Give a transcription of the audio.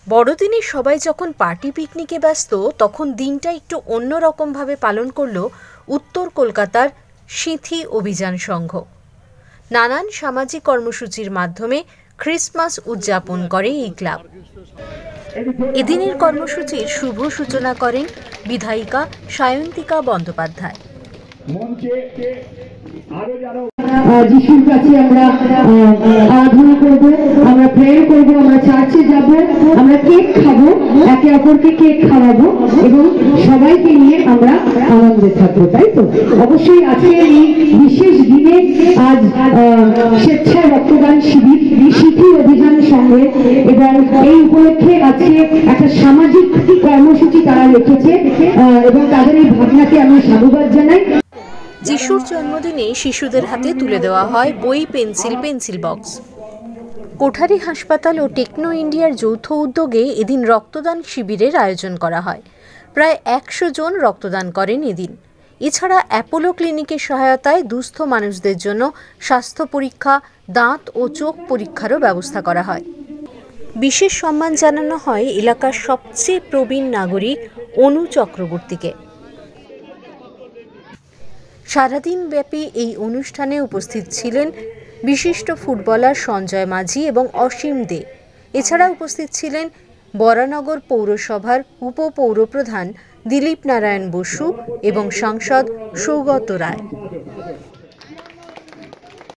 বড়দিনে সবাই যখন পার্টি পিকনিকে ব্যস্ত, তখন দিনটা একটু অন্যরকমভাবে পালন করল উত্তর কলকাতার সিঁথি অভিযান সংঘ। নানান সামাজিক কর্মসূচির মাধ্যমে ক্রিসমাস উদযাপন করে এই ক্লাব। এদিনের কর্মসূচির শুভ সূচনা করেন বিধায়িকা সায়ন্তিকা বন্দ্যোপাধ্যায়। যিশুর কাছে আমরা আরাধনা করব, আমরা প্রেয়ার করব, আমরা চার্চে যাব, আমরা কেক খাবো, একে অপরকে কেক খাওয়াবো এবং সবাইকে নিয়ে আমরা আনন্দে থাকবো, তাই তো? অবশ্যই আজকে এই বিশেষ দিনে আজ স্বেচ্ছা রক্তদান শিবির সিঁথি অভিযান সঙ্গে এবং এই উপলক্ষে আজকে একটা সামাজিক কর্মসূচি তারা রেখেছে এবং তাদের এই ভাবনাকে আমি সাধুবাদ জানাই। যিশুর জন্মদিনে শিশুদের হাতে তুলে দেওয়া হয় বই, পেন্সিল বক্স। কোঠারি হাসপাতাল ও টেকনো ইন্ডিয়ার যৌথ উদ্যোগে এদিন রক্তদান শিবিরের আয়োজন করা হয়। প্রায় 100 জন রক্তদান করেন এদিন। এছাড়া অ্যাপোলো ক্লিনিকের সহায়তায় দুস্থ মানুষদের জন্য স্বাস্থ্য পরীক্ষা, দাঁত ও চোখ পরীক্ষারও ব্যবস্থা করা হয়। বিশেষ সম্মান জানানো হয় এলাকার সবচেয়ে প্রবীণ নাগরিক অনু চক্রবর্তীকে। সারাদিন ব্যাপী এই অনুষ্ঠানে উপস্থিত ছিলেন বিশিষ্ট ফুটবলার সঞ্জয় মাঝি এবং অসীম দে। এছাড়া উপস্থিত ছিলেন বরানগর পৌরসভার উপপৌরপ্রধান দিলীপ নারায়ণ বসু এবং সাংসদ সৌগত রায়।